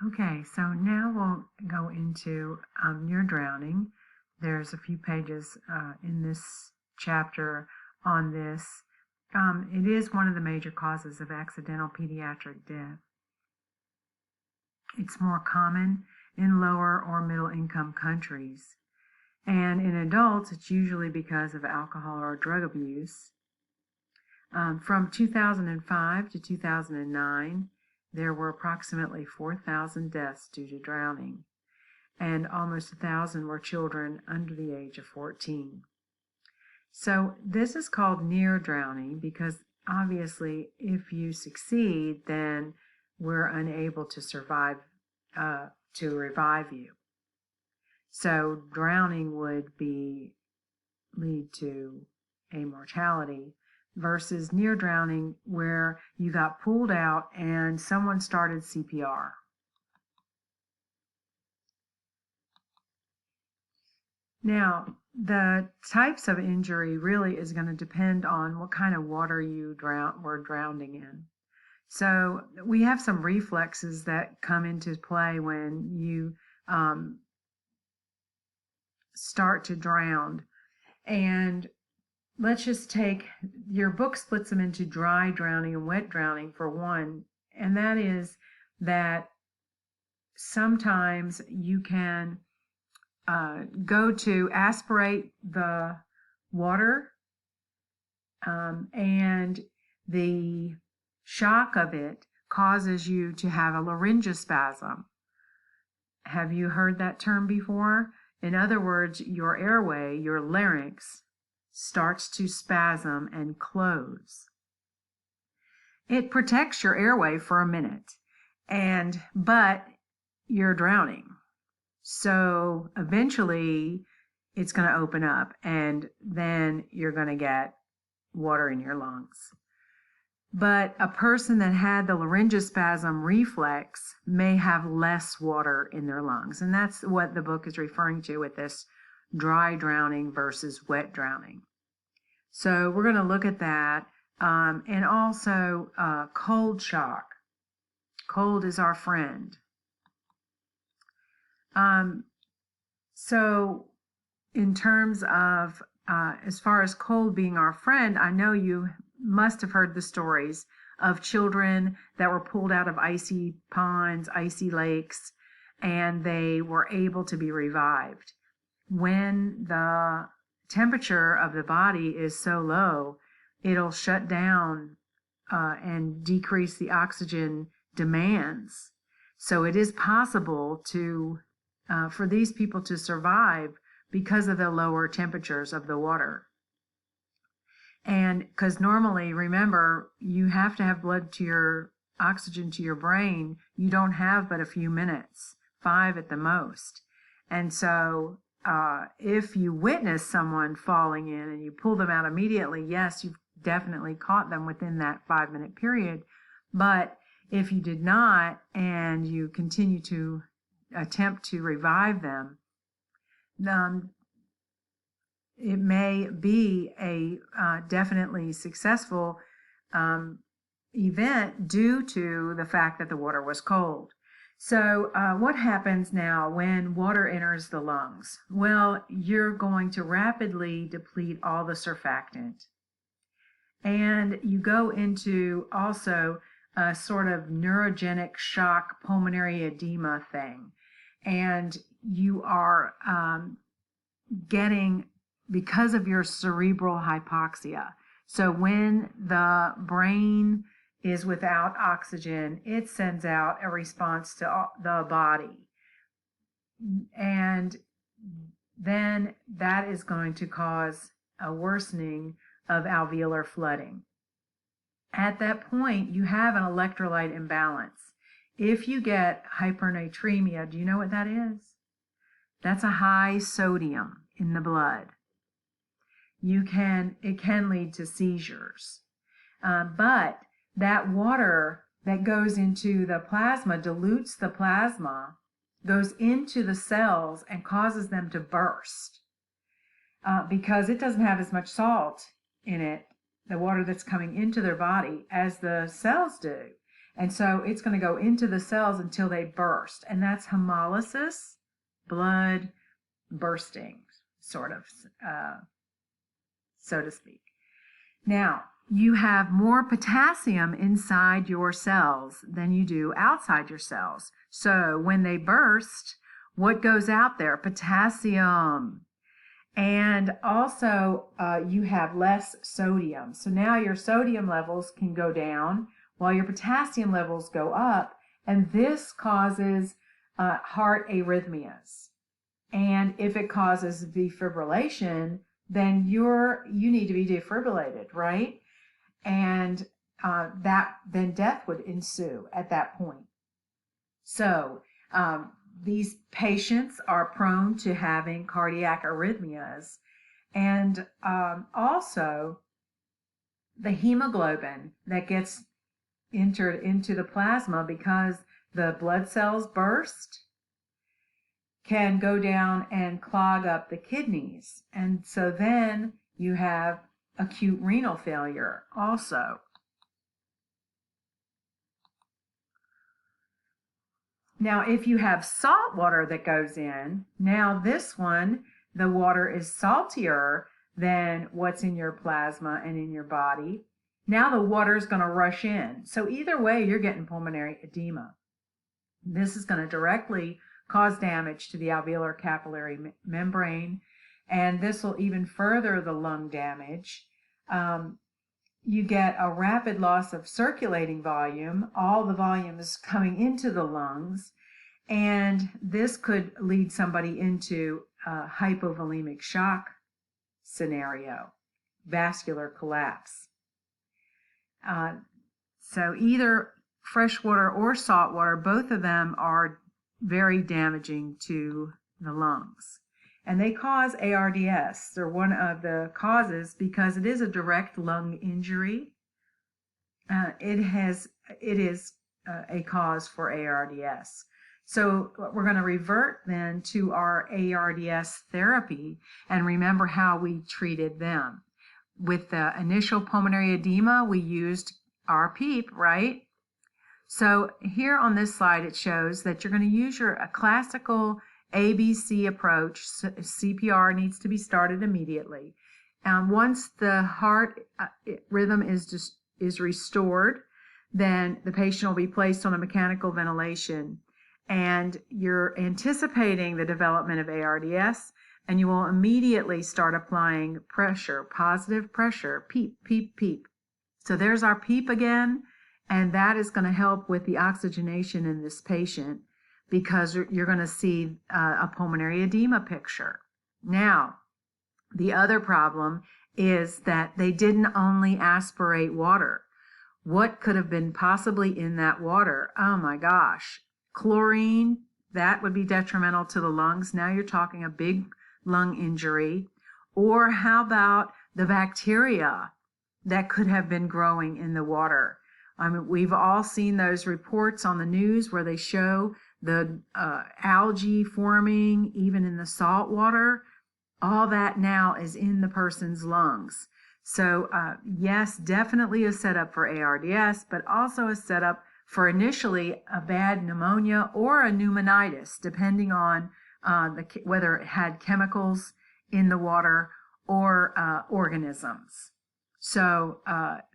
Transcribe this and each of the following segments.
Okay, so now we'll go into near drowning. There's a few pages in this chapter on this. It is one of the major causes of accidental pediatric death. It's more common in lower or middle income countries. And in adults, it's usually because of alcohol or drug abuse. From 2005 to 2009, there were approximately 4,000 deaths due to drowning, and almost 1,000 were children under the age of 14. So this is called near drowning because obviously if you succeed, then we're unable to survive, to revive you. So drowning would lead to a mortality versus near drowning where you got pulled out and someone started CPR. Now, the types of injury really is going to depend on what kind of water you were drowning in. So we have some reflexes that come into play when you start to drown. And let's just take, your book splits them into dry drowning and wet drowning for one, and that is that sometimes you can go to aspirate the water, and the shock of it causes you to have a laryngospasm. Have you heard that term before? In other words, your airway, your larynx, starts to spasm and close. It protects your airway for a minute, but you're drowning. So eventually it's going to open up and then you're going to get water in your lungs. But a person that had the laryngospasm reflex may have less water in their lungs. And that's what the book is referring to with this dry drowning versus wet drowning. So we're going to look at that. And also cold shock. Cold is our friend. So in terms of, as far as cold being our friend, I know you must have heard the stories of children that were pulled out of icy ponds, icy lakes, and they were able to be revived. When the temperature of the body is so low, it'll shut down and decrease the oxygen demands. So it is possible to for these people to survive because of the lower temperatures of the water. And because normally, remember, you have to have blood to your oxygen to your brain. You don't have but a few minutes, 5 at the most. And so if you witness someone falling in and you pull them out immediately, yes, you've definitely caught them within that 5-minute period. But if you did not and you continue to attempt to revive them, it may be a definitely successful event due to the fact that the water was cold. So what happens now when water enters the lungs? Well, you're going to rapidly deplete all the surfactant. And you go into also a sort of neurogenic shock pulmonary edema thing. And you are getting, because of your cerebral hypoxia. So when the brain is without oxygen, it sends out a response to the body. And then that is going to cause a worsening of alveolar flooding. At that point, you have an electrolyte imbalance. If you get hypernatremia, do you know what that is? That's a high sodium in the blood. It can lead to seizures. But that water that goes into the plasma dilutes the plasma, goes into the cells and causes them to burst because it doesn't have as much salt in it, the water that's coming into their body, as the cells do. And so it's going to go into the cells until they burst. And that's hemolysis, blood bursting, sort of, so to speak. Now, you have more potassium inside your cells than you do outside your cells. So when they burst, what goes out there? Potassium. And also, you have less sodium. So now your sodium levels can go down while your potassium levels go up. And this causes heart arrhythmias. And if it causes defibrillation, then you need to be defibrillated, right? And then death would ensue at that point. So these patients are prone to having cardiac arrhythmias, and also the hemoglobin that gets entered into the plasma because the blood cells burst can go down and clog up the kidneys. And so then you have acute renal failure also. Now, if you have salt water that goes in, now this one, the water is saltier than what's in your plasma and in your body. Now the water is going to rush in. So either way, you're getting pulmonary edema. This is going to directly cause damage to the alveolar capillary membrane, and this will even further the lung damage. You get a rapid loss of circulating volume. All the volume is coming into the lungs, and this could lead somebody into a hypovolemic shock scenario, vascular collapse. So either freshwater or saltwater, both of them are very damaging to the lungs. And they cause ARDS. They're one of the causes because it is a direct lung injury. It is a cause for ARDS. So we're going to revert then to our ARDS therapy and remember how we treated them. With the initial pulmonary edema, we used our PEEP, right? So here on this slide, it shows that you're going to use a classical ABC approach. CPR needs to be started immediately. Once the heart rhythm is restored, then the patient will be placed on a mechanical ventilation. And you're anticipating the development of ARDS, and you will immediately start applying pressure, positive pressure, PEEP, PEEP, PEEP. So there's our PEEP again. And that is going to help with the oxygenation in this patient because you're going to see a pulmonary edema picture. Now, the other problem is that they didn't only aspirate water. What could have been possibly in that water? Oh my gosh. Chlorine, that would be detrimental to the lungs. Now you're talking a big lung injury. Or how about the bacteria that could have been growing in the water? I mean, we've all seen those reports on the news where they show the algae forming even in the salt water. All that now is in the person's lungs. So yes, definitely a setup for ARDS, but also a setup for initially a bad pneumonia or a pneumonitis, depending on whether it had chemicals in the water or organisms. So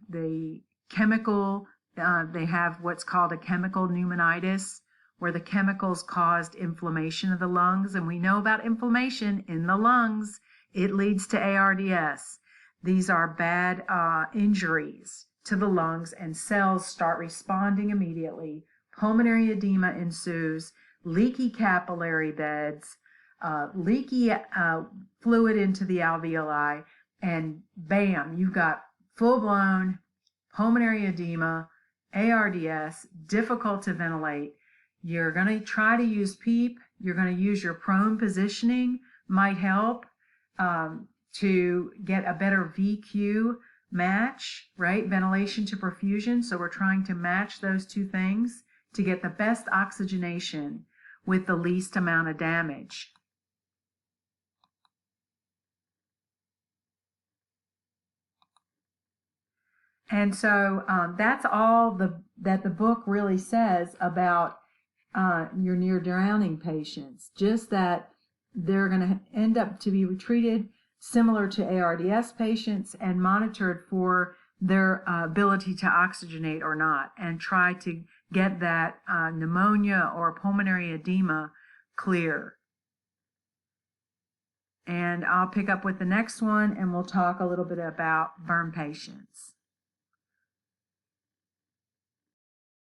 the chemical, they have what's called a chemical pneumonitis, where the chemicals caused inflammation of the lungs. And we know about inflammation in the lungs. It leads to ARDS. These are bad injuries to the lungs, and cells start responding immediately. Pulmonary edema ensues, leaky capillary beds, leaky fluid into the alveoli, and bam, you've got full-blown pulmonary edema, ARDS, difficult to ventilate. You're going to try to use PEEP. You're going to use your prone positioning, might help to get a better VQ match, right? Ventilation to perfusion. So we're trying to match those two things to get the best oxygenation with the least amount of damage. And so that's all that the book really says about your near drowning patients, just that they're going to end up to be treated similar to ARDS patients and monitored for their ability to oxygenate or not, and try to get that pneumonia or pulmonary edema clear. And I'll pick up with the next one, and we'll talk a little bit about burn patients.